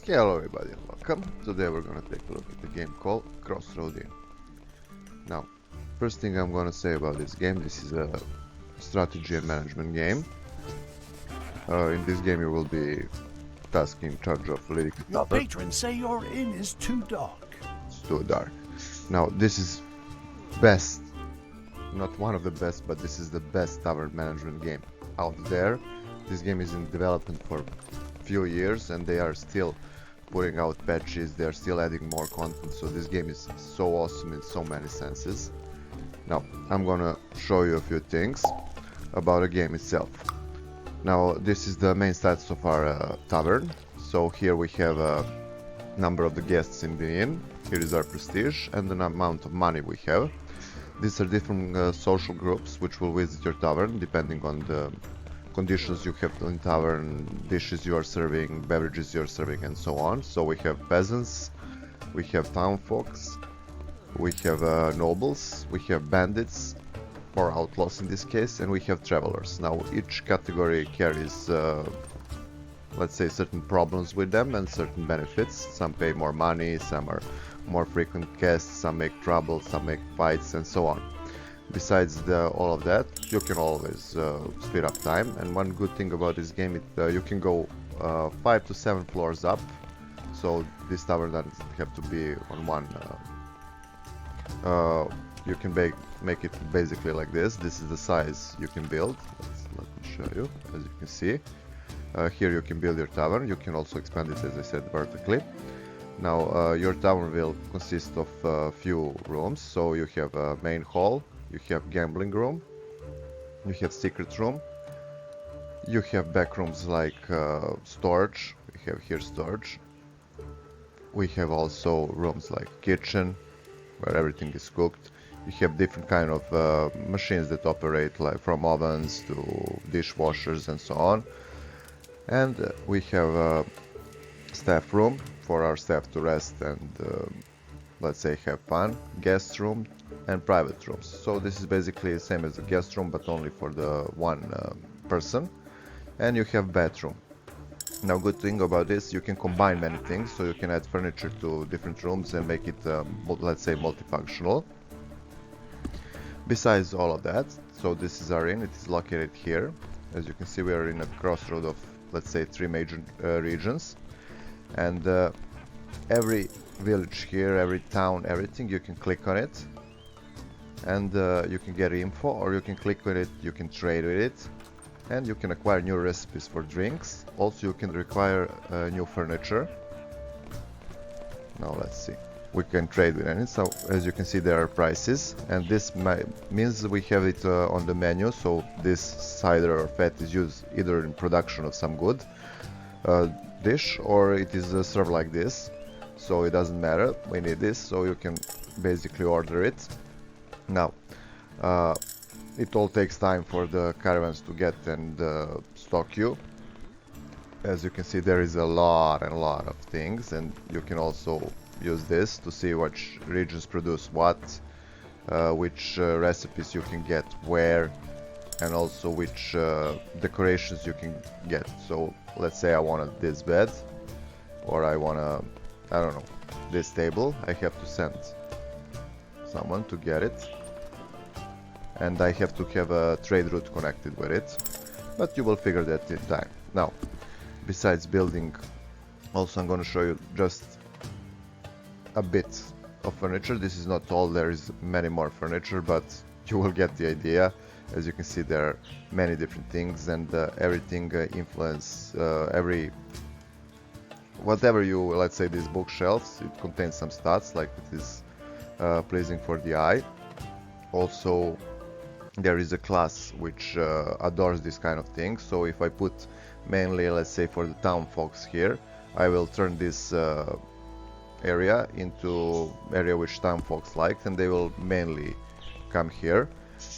Hello everybody and welcome. Today we're gonna take a look at the game called Crossroads Inn. Now, first thing I'm gonna say about this game, this is a strategy and management game. In this game you will be tasked in charge of leading the Your tavern. patrons say your inn is too dark. It's too dark. Now this is best, not one of the best, but this is the best tavern management game out there. This game is in development for a few years and they are still putting out patches, they're still adding more content, so this game is so awesome in so many senses. Now, I'm gonna show you a few things about the game itself. Now, this is the main stats of our tavern. So here we have a number of the guests in the inn, here is our prestige and the amount of money we have. These are different social groups which will visit your tavern depending on the conditions you have in tavern, dishes you are serving, beverages you are serving, and so on. So we have peasants, we have town folks, we have nobles, we have bandits, or outlaws in this case, and we have travelers. Now each category carries, let's say, certain problems with them and certain benefits. Some pay more money, some are more frequent guests, some make trouble, some make fights, and so on. Besides all of that, you can always speed up time, and one good thing about this game, you can go 5 to 7 floors up, so this tavern doesn't have to be on one. You can make it basically like this. This is the size you can build. Let me show you. As you can see, here you can build your tavern. You can also expand it, as I said, vertically. Now your tavern will consist of a few rooms, so you have a main hall, you have gambling room, you have secret room, you have back rooms like storage. We have here storage. We have also rooms like kitchen, where everything is cooked. You have different kind of machines that operate, like from ovens to dishwashers and so on. And we have a staff room for our staff to rest and let's say have fun, guest room, and private rooms. So this is basically the same as the guest room, but only for the one person. And you have bathroom. Now, good thing about this, you can combine many things, so you can add furniture to different rooms and make it, let's say, multifunctional. Besides all of that, so this is our inn. It is located here. As you can see, we are in a crossroad of, let's say, 3 major regions. And every village here, every town, everything, you can click on it and you can get info, or you can click on it, you can trade with it, and you can acquire new recipes for drinks. Also you can require new furniture. Now let's see, we can trade with it. So as you can see, there are prices, and this means we have it on the menu. So this cider or fat is used either in production of some good dish, or it is served like this, so it doesn't matter, we need this, so you can basically order it. Now it all takes time for the caravans to get and stock you. As you can see, there is a lot of things, and you can also use this to see which regions produce what, which recipes you can get where, and also which decorations you can get. So let's say I wanted this bed, or I wanna, I don't know, this table. I have to send someone to get it, and I have to have a trade route connected with it, but you will figure that in time. Now, besides building, also I'm gonna show you just a bit of furniture. This is not all, there is many more furniture, but you will get the idea. As you can see, there are many different things, and everything influence whatever you, let's say, these bookshelves, it contains some stats, like it is pleasing for the eye. Also, there is a class which adores this kind of thing. So if I put mainly, let's say, for the town folks here, I will turn this area into area which town folks like, and they will mainly come here,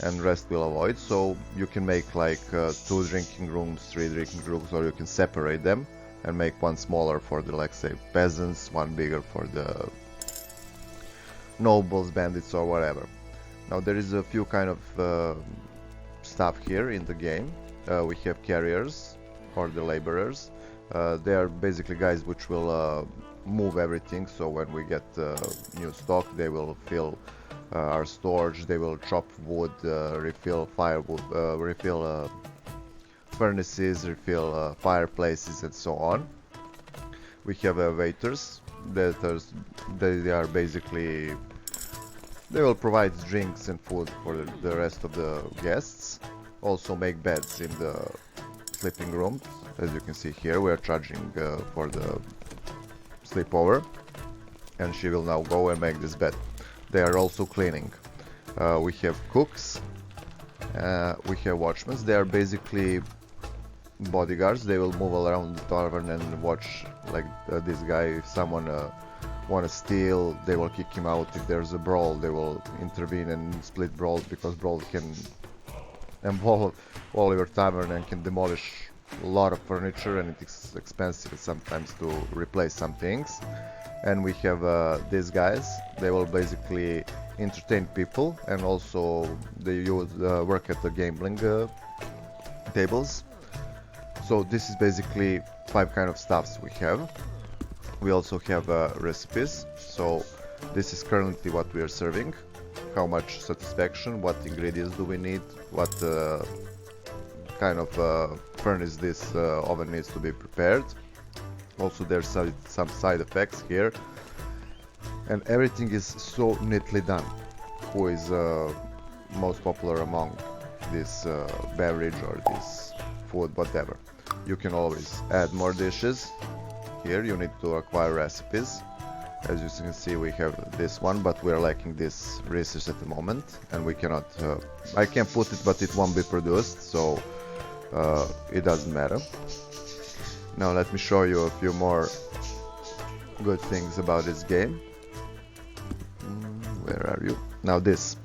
and rest will avoid. So you can make like 2 drinking rooms, 3 drinking rooms, or you can separate them and make one smaller for the, like, say, peasants, one bigger for the nobles, bandits, or whatever. Now there is a few kind of stuff here in the game. We have carriers, or the laborers. They are basically guys which will move everything, so when we get new stock they will fill our storage, they will chop wood, refill firewood, refill furnaces, refill fireplaces and so on. We have waiters they are basically, they will provide drinks and food for the rest of the guests, also make beds in the sleeping room. As you can see here, we are charging for the sleepover, and she will now go and make this bed. They are also cleaning. We have cooks, we have watchmen. They are basically bodyguards. They will move around the tavern and watch, like this guy. If someone want to steal, they will kick him out. If there's a brawl, they will intervene and split brawls, because brawl can involve all your tavern and can demolish a lot of furniture, and it's expensive sometimes to replace some things. And we have these guys. They will basically entertain people, and also they use work at the gambling tables. So this is basically 5 kind of stuffs we have. We also have recipes. So this is currently what we are serving. How much satisfaction, what ingredients do we need, what kind of furnace this oven needs to be prepared. Also there's some side effects here, and everything is so neatly done. Who is most popular among this beverage or this food, whatever. You can always add more dishes. Here you need to acquire recipes. As you can see, we have this one, but we're lacking this research at the moment, and we cannot I can put it, but it won't be produced, so it doesn't matter. Now let me show you a few more good things about this game. Where are you? Now this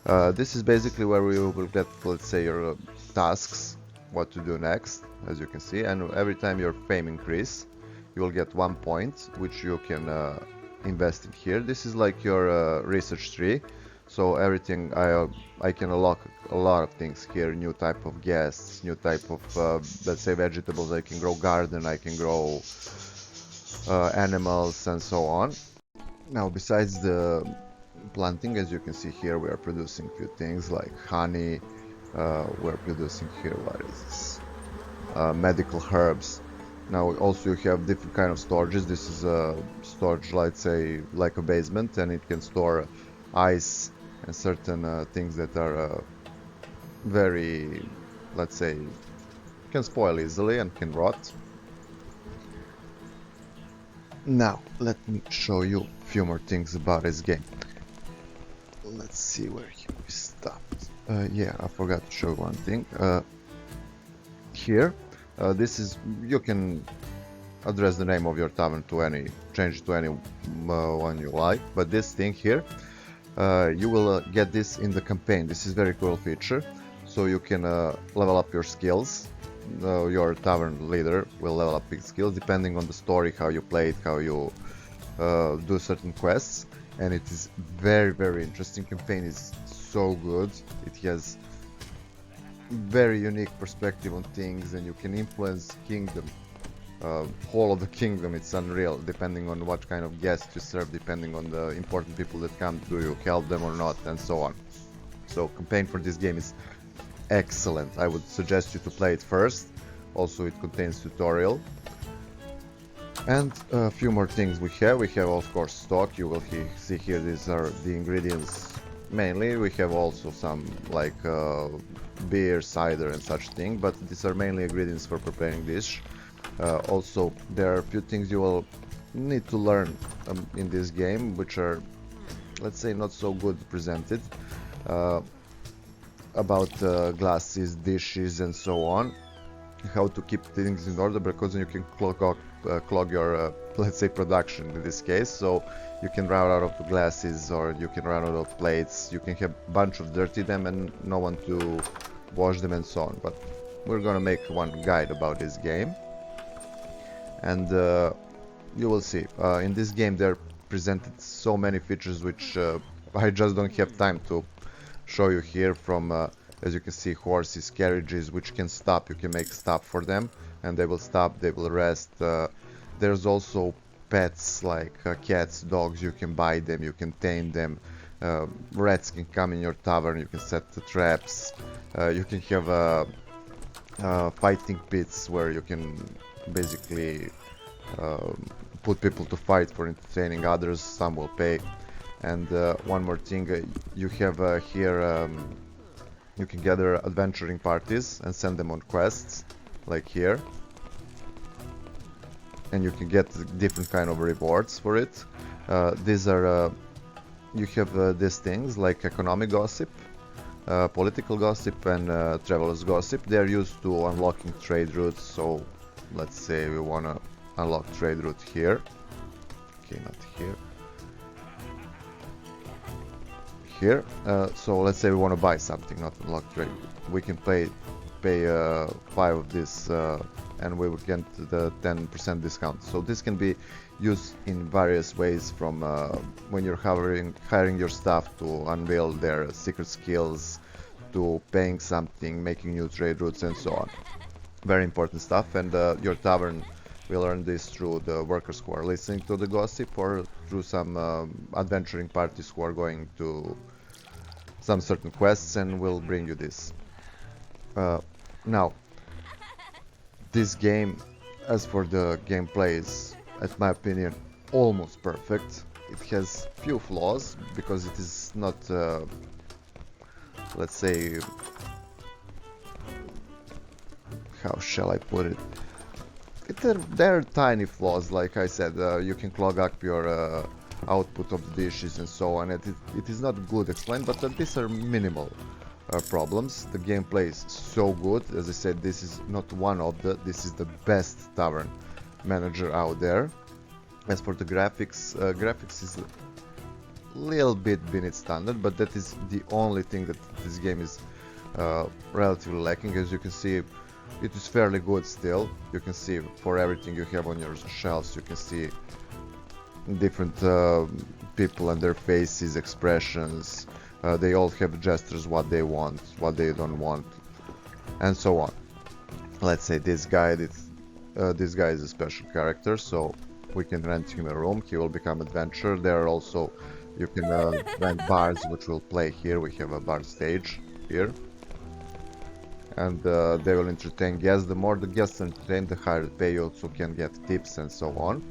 is basically where we will get, let's say, your tasks, what to do next, as you can see. And every time your fame increase, you will get 1 point, which you can invest in here. This is like your research tree. So everything, I can unlock a lot of things here. New type of guests, new type of let's say vegetables. I can grow garden, I can grow animals and so on. Now besides the planting, as you can see here, we are producing few things like honey. We're producing here, what is this, medical herbs. Now also you have different kind of storages. This is a storage, let's say, like a basement, and it can store ice and certain things that are very, let's say, can spoil easily and can rot. Now let me show you a few more things about this game. Let's see where we stopped. Yeah, I forgot to show one thing. Here, this is, you can address the name of your tavern to any, change it to any one you like. But this thing here, you will get this in the campaign. This is very cool feature. So you can level up your skills. Your tavern leader will level up his skills depending on the story, how you play it, how you do certain quests. And it is very, very interesting. Campaign is so good. It has very unique perspective on things, and you can influence kingdom, whole of the kingdom. It's unreal, depending on what kind of guests you serve, depending on the important people that come. Do you help them or not, and so on. So campaign for this game is excellent. I would suggest you to play it first. Also it contains tutorial. And a few more things we have. We have, of course, stock. You will see here, these are the ingredients mainly. We have also some like beer, cider and such thing, but these are mainly ingredients for preparing dish. Also there are a few things you will need to learn in this game, which are, let's say, not so good presented, about glasses, dishes and so on. How to keep things in order, because you can clog your let's say production in this case. So you can run out of glasses, or you can run out of plates. You can have a bunch of dirty them and no one to wash them and so on. But we're gonna make one guide about this game, and you will see in this game there are presented so many features which I just don't have time to show you here. From as you can see, horses, carriages which can stop. You can make stop for them, and they will stop, they will rest. There's also pets like cats, dogs. You can buy them, you can tame them. Rats can come in your tavern, you can set the traps. You can have fighting pits where you can basically put people to fight for entertaining others. Some will pay. And one more thing, you have here, you can gather adventuring parties and send them on quests, like here. And you can get different kind of rewards for it. These are, you have these things like economic gossip, political gossip, and travelers gossip. They are used to unlocking trade routes. So let's say we want to unlock trade route here. Okay, not here. Here. So let's say we want to buy something, not unlock trade. We can pay 5 of this, and we will get the 10% discount. So this can be used in various ways, from when you're hiring your staff to unveil their secret skills, to paying something, making new trade routes, and so on. Very important stuff. And your tavern will earn this through the workers who are listening to the gossip, or through some adventuring parties who are going to some certain quests and will bring you this. Now, this game, as for the gameplay, is, at my opinion, almost perfect. It has few flaws because it is not, let's say, how shall I put it? There are tiny flaws, like I said. You can clog up your output of the dishes and so on. It is not good explained, but these are minimal problems. The gameplay is so good. As I said, this is not one of this is the best tavern manager out there. As for the graphics, graphics is a little bit beneath standard, but that is the only thing that this game is relatively lacking. As you can see, it is fairly good still. You can see for everything you have on your shelves, you can see different people and their faces, expressions. They all have gestures, what they want, what they don't want, and so on. Let's say this guy is a special character, so we can rent him a room. He will become adventurer. There are also, you can rent bars, which will play here. We have a bar stage here, and they will entertain guests. The more the guests entertain, the higher the pay. You also can get tips and so on.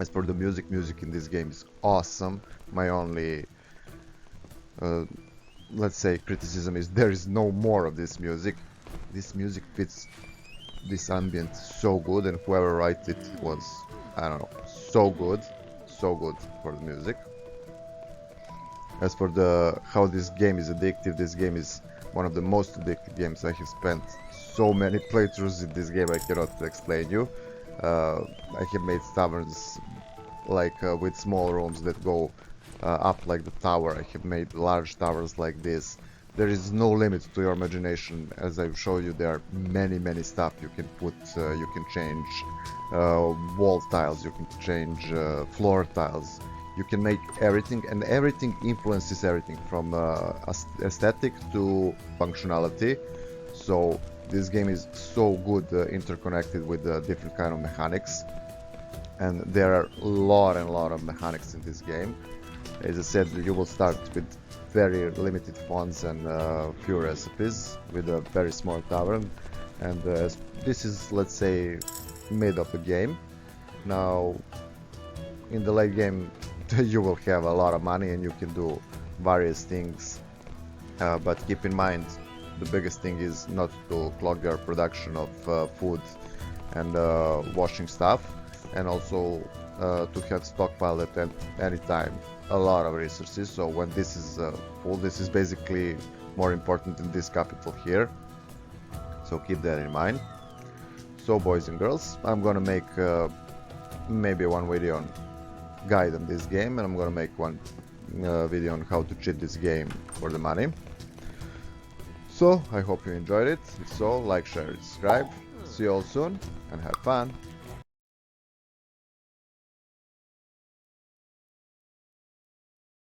As for the music in this game is awesome. My only let's say criticism is there is no more of this music. This music fits this ambient so good, and whoever wrote it was, I don't know, so good for the music. As for how this game is addictive, this game is one of the most addictive games. I have spent so many playthroughs in this game I cannot explain you. I have made taverns like with small rooms that go up like the tower. I have made large towers like this. There is no limit to your imagination. As I've shown you, there are many stuff you can put. You can change wall tiles, you can change floor tiles. You can make everything, and everything influences everything from aesthetic to functionality. So this game is so good interconnected with different kind of mechanics, and there are a lot of mechanics in this game. As I said, you will start with very limited funds and few recipes with a very small tavern, and this is, let's say, mid of the game. Now in the late game you will have a lot of money and you can do various things, but keep in mind the biggest thing is not to clog your production of food and washing stuff, and also to have stockpiled at any time a lot of resources. So when this is full, this is basically more important than this capital here, so keep that in mind. So boys and girls, I'm gonna make maybe one video on guide on this game, and I'm gonna make one video on how to cheat this game for the money. So I hope you enjoyed it. If so, like, share, subscribe. See you all soon and have fun.